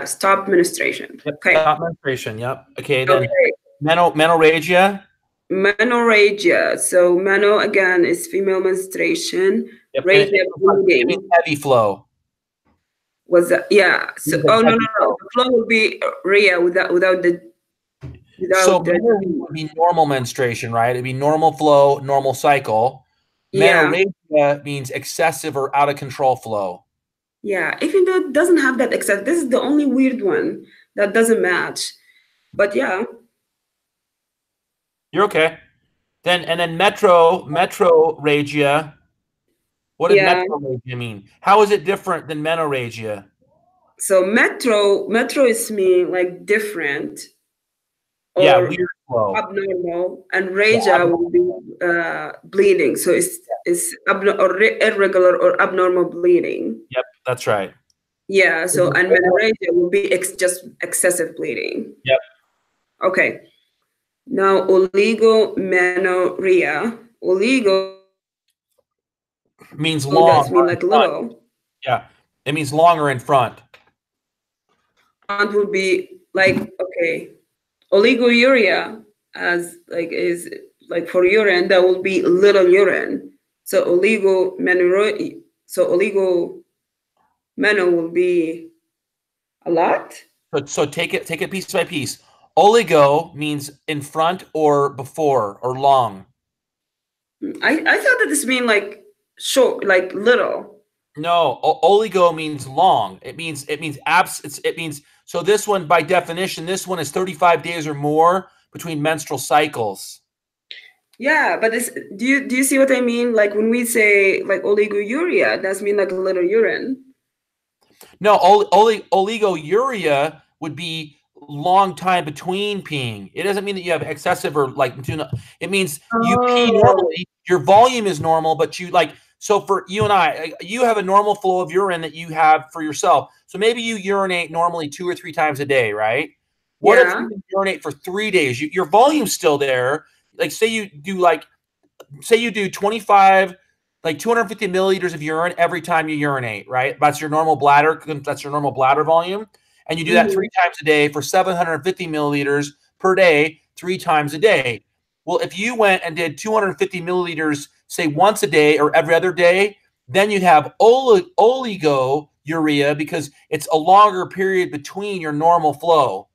stop menstruation. Yep. Okay. Stop menstruation. Yep. Okay. Then Okay. menorrhagia. Menorrhagia. So meno again is female menstruation. Yep. Rhagia, bleeding. It means heavy flow. Was that, yeah. So no. The flow would be rhea without the. So menorrhagia would be normal menstruation, right? It'd be normal flow, normal cycle. Yeah. Menorrhagia means excessive or out of control flow. Yeah, even though it doesn't have that excess, this is the only weird one that doesn't match. But yeah. You're okay. Then metrorrhagia. What does metrorrhagia mean? How is it different than menorrhagia? So metro is mean like different or weird flow. Abnormal, and rhagia will be bleeding. So it's irregular or abnormal bleeding. Yep, that's right. Yeah. So and menorrhagia will be just excessive bleeding. Yep. Okay. Now oligomenorrhea. Oligo means long. Does mean like little. Yeah, it means longer in front. Front would be like, okay, oliguria is like for urine, that will be little urine. So oligomenorrhea. So oligomeno will be a lot. So take it piece by piece. Oligo means in front or before or long. I thought that this mean like short, like little. No, oligo means long. It means so this one, by definition, this one is 35 days or more between menstrual cycles. Yeah, but do you see what I mean? Like when we say like oliguria, that's mean like a little urine. No, oliguria would be long time between peeing. It doesn't mean that you have excessive or like, it means you pee normally, your volume is normal, but you like, so for you and I, you have a normal flow of urine that you have for yourself. So maybe you urinate normally 2 or 3 times a day, right? What if you urinate for 3 days? Your volume's still there. Like say you do 25, like 250 milliliters of urine every time you urinate, right? That's your normal bladder. That's your normal bladder volume. And you do that 3 times a day for 750 milliliters per day, 3 times a day. Well, if you went and did 250 milliliters, say once a day or every other day, then you'd have oliguria because it's a longer period between your normal flow.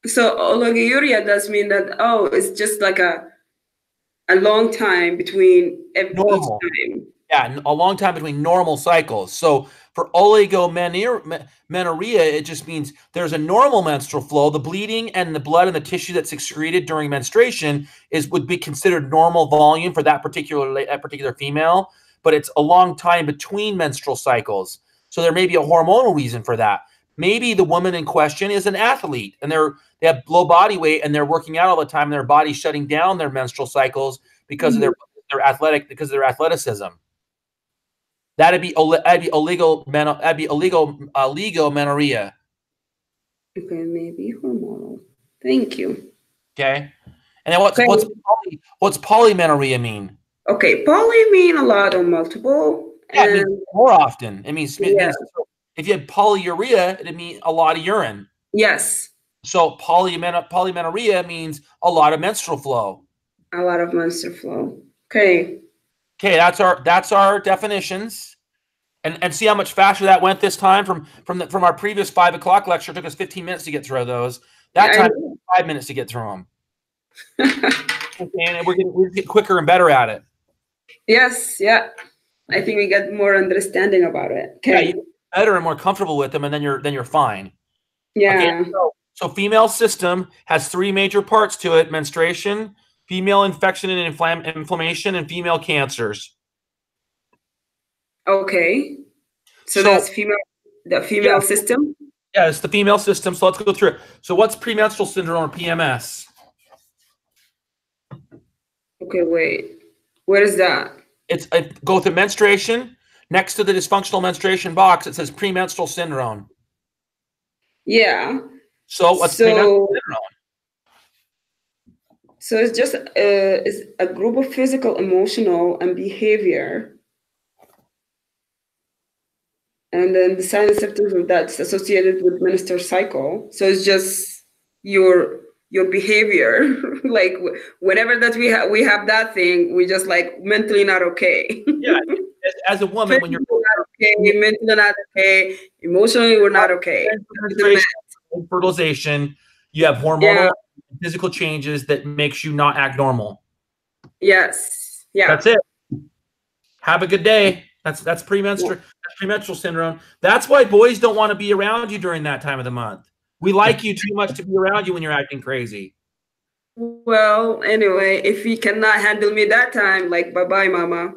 So oliguria does mean that, it's just like a long time between each time. Yeah, a long time between normal cycles. So for oligomenorrhea, it just means there's a normal menstrual flow. The bleeding and the blood and the tissue that's excreted during menstruation would be considered normal volume for that particular female, but it's a long time between menstrual cycles. So there may be a hormonal reason for that. Maybe the woman in question is an athlete and they have low body weight and they're working out all the time and their body's shutting down their menstrual cycles because of their athleticism. That'd be oligomenorrhea. Okay, maybe hormonal. Thank you. Okay. And then what's polymenorrhea mean? Okay, poly mean a lot or multiple. Yeah, it means more often. It means if you had polyuria, it means a lot of urine. Yes. So polymenorrhea means a lot of menstrual flow. A lot of menstrual flow. Okay. Okay, that's our definitions. And see how much faster that went this time from our previous 5 o'clock lecture. It took us 15 minutes to get through those. That time, 5 minutes to get through them. And we're getting quicker and better at it. Yes, yeah. I think we get more understanding about it. Okay. Yeah, you get better and more comfortable with them, and then you're fine. Yeah. Okay, so female system has 3 major parts to it: menstruation, female infection and inflammation, and female cancers. Okay. So that's the female system? Yeah, it's the female system. So let's go through it. So what's premenstrual syndrome or PMS? Okay, wait. What is that? Go to menstruation. Next to the dysfunctional menstruation box, it says premenstrual syndrome. Yeah. So what's premenstrual syndrome? So it's just it's a group of physical, emotional, and behavior And then the signs and symptoms of that's associated with menstrual cycle. So it's just your behavior. Like whenever that we have that thing, we just like mentally not okay. Yeah, as a woman, when you're not okay, mentally not okay, emotionally we're not okay. Fertilization, you have hormonal physical changes that makes you not act normal. Yes. Yeah. That's it. Have a good day. That's premenstrual syndrome. That's why boys don't want to be around you during that time of the month. We like you too much to be around you when you're acting crazy. Well, anyway, if he cannot handle me that time, like bye-bye, mama.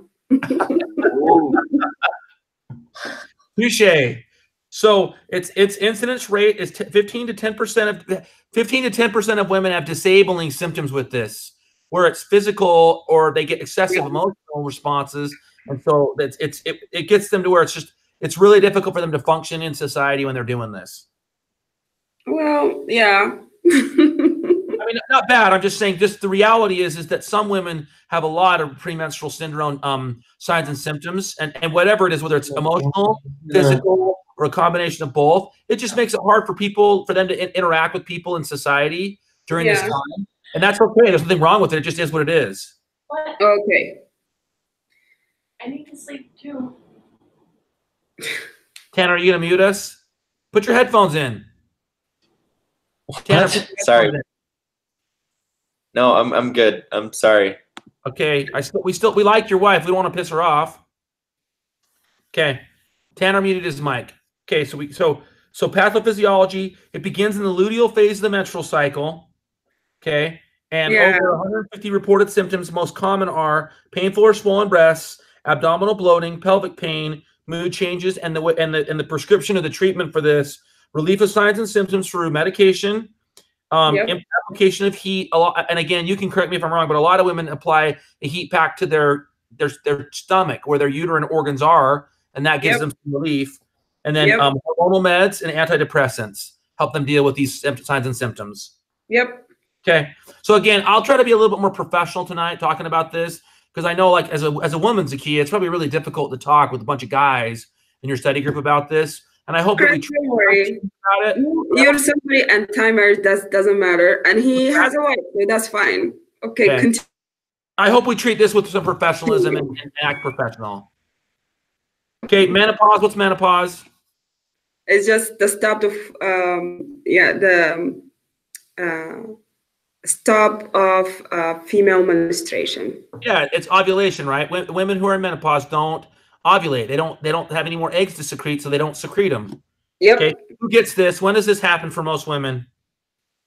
Touche. So its incidence rate is 15 to 10% of women have disabling symptoms with this, where it's physical or they get excessive emotional responses, and so it gets them to where it's really difficult for them to function in society when they're doing this. Well, yeah. I mean, not bad. I'm just saying, just the reality is that some women have a lot of premenstrual syndrome signs and symptoms, and whatever it is, whether it's emotional, physical, or a combination of both, it just makes it hard for them to interact with people in society during this time. And that's okay. There's nothing wrong with it. It just is what it is. Okay. I need to sleep too. Tanner, are you gonna mute us? Put your headphones in. Tanner, sorry. No, I'm good. I'm sorry. Okay, we like your wife. We don't want to piss her off. Okay, Tanner muted his mic. Okay, so pathophysiology, it begins in the luteal phase of the menstrual cycle. Okay, and over 150 reported symptoms. Most common are painful or swollen breasts, abdominal bloating, pelvic pain, mood changes, and the prescription of the treatment for this: relief of signs and symptoms through medication. Application of heat a lot, and again, you can correct me if I'm wrong, but a lot of women apply a heat pack to their stomach where their uterine organs are, and that gives them some relief. And then hormonal meds and antidepressants help them deal with these signs and symptoms. Yep. Okay. So again, I'll try to be a little bit more professional tonight talking about this, because I know, like, as a woman, Zakiya, it's probably really difficult to talk with a bunch of guys in your study group about this. And I hope that we about it. You're somebody anti-marriage, doesn't matter. And he has a wife, so that's fine. Okay. I hope we treat this with some professionalism and act professional. Okay, menopause. What's menopause? It's just the stop of stop of female menstruation. Yeah, it's ovulation, right? Women who are in menopause don't ovulate. They don't have any more eggs to secrete, so they don't secrete them. Yep. Okay. Who gets this? When does this happen for most women?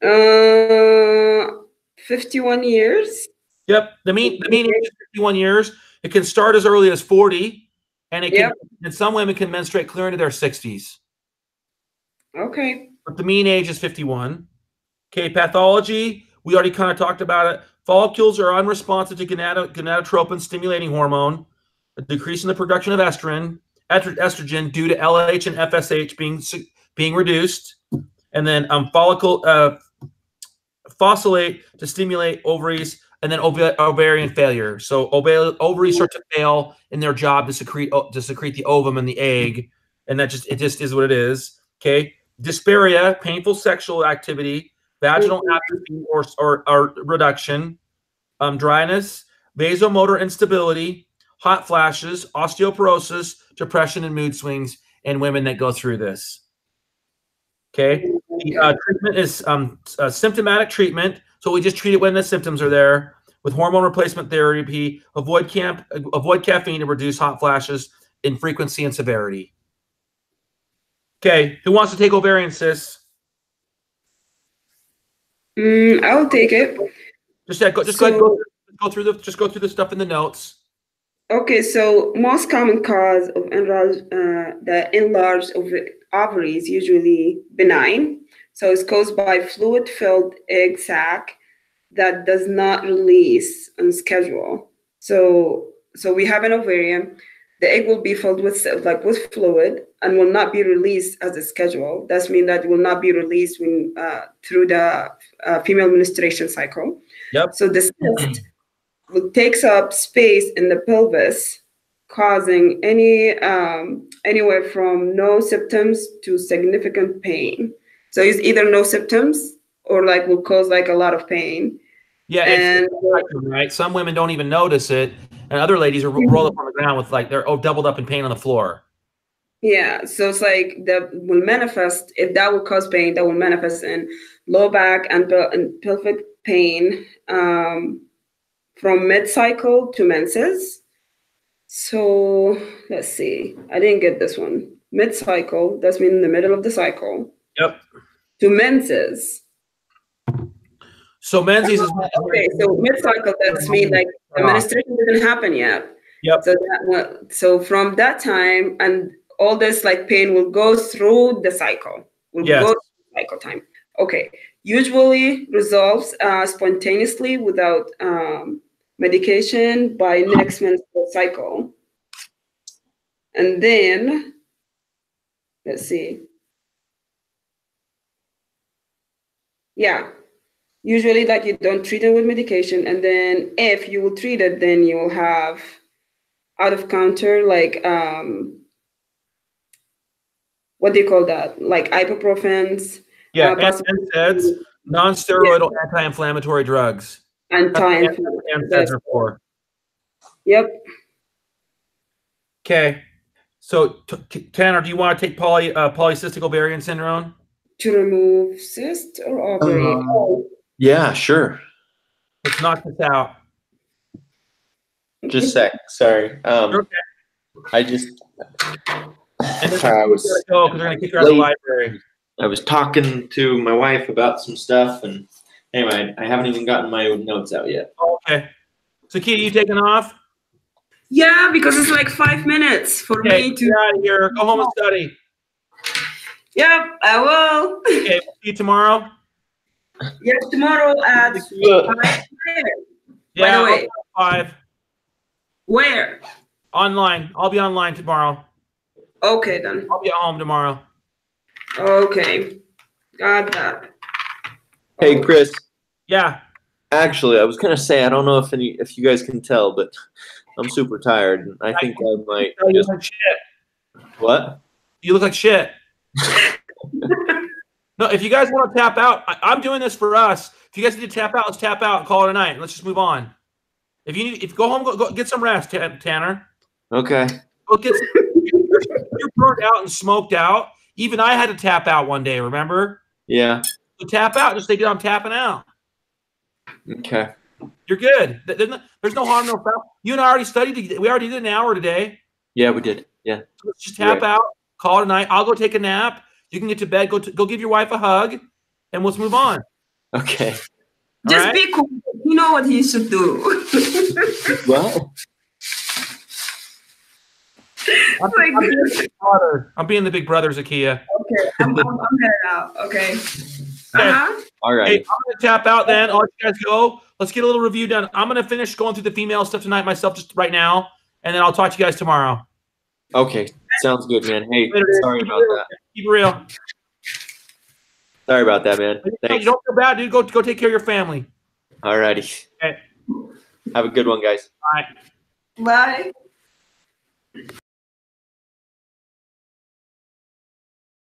51 years. Yep. The mean age is 51 years. It can start as early as 40, and and some women can menstruate clear into their 60s. Okay. But the mean age is 51. Okay. Pathology. We already kind of talked about it. Follicles are unresponsive to gonadotropin stimulating hormone, a decrease in the production of estrogen due to LH and FSH being reduced, and then follicle phosphate to stimulate ovaries, and then ovarian failure. So ovaries start to fail in their job to secrete the ovum and the egg, and it just is what it is. Okay, dysphagia, painful sexual activity, vaginal atrophy or reduction, dryness, vasomotor instability, hot flashes, osteoporosis, depression, and mood swings in women that go through this. Okay. The treatment is symptomatic treatment. So we just treat it when the symptoms are there with hormone replacement therapy. Avoid caffeine to reduce hot flashes in frequency and severity. Okay. Who wants to take ovarian cysts? I'll take it. Go through the stuff in the notes. Okay, so most common cause of the enlarged ovaries usually benign. So it's caused by fluid-filled egg sac that does not release on schedule. So we have an ovarian. The egg will be filled with fluid and will not be released as a schedule. That means that it will not be released through the female menstruation cycle. Yep. So the cyst takes up space in the pelvis, causing anywhere from no symptoms to significant pain. So it's either no symptoms or like will cause like a lot of pain. Yeah, and right. Some women don't even notice it, and other ladies are roll up on the ground with like they're doubled up in pain on the floor. Yeah, so it's like that will manifest, if that will cause pain, that will manifest in low back and pelvic pain from mid-cycle to menses. So let's see, I didn't get this one. Mid-cycle, that's mean in the middle of the cycle. Yep. To menses. So menses is okay. So mid-cycle, that's mean like the menstruation didn't happen yet. Yep. So from that time and all this like pain will go through the cycle. Will Yes. go through cycle time. Okay. Usually resolves spontaneously without medication by next menstrual cycle. And then let's see. Yeah. Usually like you don't treat it with medication, and then if you will treat it, then you will have out of counter like what do you call that? Like ibuprofens. Yeah, NSAIDs, non-steroidal anti-inflammatory drugs. NSAIDs are for. Yep. Okay. So Tanner, do you want to take polycystic ovarian syndrome? To remove cyst or ovary? Yeah, sure. Let's knock this out. Just a sec. Sorry. Okay. I just. And then I was go because we're gonna kick her out of the library. I was talking to my wife about some stuff, and anyway, I haven't even gotten my notes out yet. Okay. So, Keita, you taking off? Yeah, because it's like 5 minutes for me to get out of here. Go home and study. Yep, I will. Okay, we'll see you tomorrow. Yes, tomorrow at 5. Yeah, by the way. 5. Where? Online. I'll be online tomorrow. Okay, then. I'll be at home tomorrow. Okay. Got that. Hey, Chris. Yeah. Actually, I was gonna say I don't know if you guys can tell, but I'm super tired, and I think I might. You look like shit. What? You look like shit. No, if you guys want to tap out, I'm doing this for us. If you guys need to tap out, let's tap out and call it a night. Let's just move on. If you go home, go get some rest, Tanner. Okay. Go get. You're burnt out and smoked out. Even I had to tap out one day. Remember? Yeah. So tap out. Just say, I'm tapping out. Okay. You're good. There's no harm, no foul. You and I already studied. We already did an hour today. Yeah, we did. Yeah. So let's just tap out. Call it a night. I'll go take a nap. You can get to bed. Go give your wife a hug, and let's move on. Okay. Just be cool. You know what he should do. What? I'm being the big brother, Zakia. Okay, I'm headed out. Okay. All right. Hey, I'm gonna tap out then. I'll let you guys go. Let's get a little review done. I'm gonna finish going through the female stuff tonight myself, just right now, and then I'll talk to you guys tomorrow. Okay, sounds good, man. Hey, sorry about that. Keep it real. Sorry about that, man. Thanks. You don't feel bad, dude. Go take care of your family. All righty. Okay. Have a good one, guys. Bye. Bye.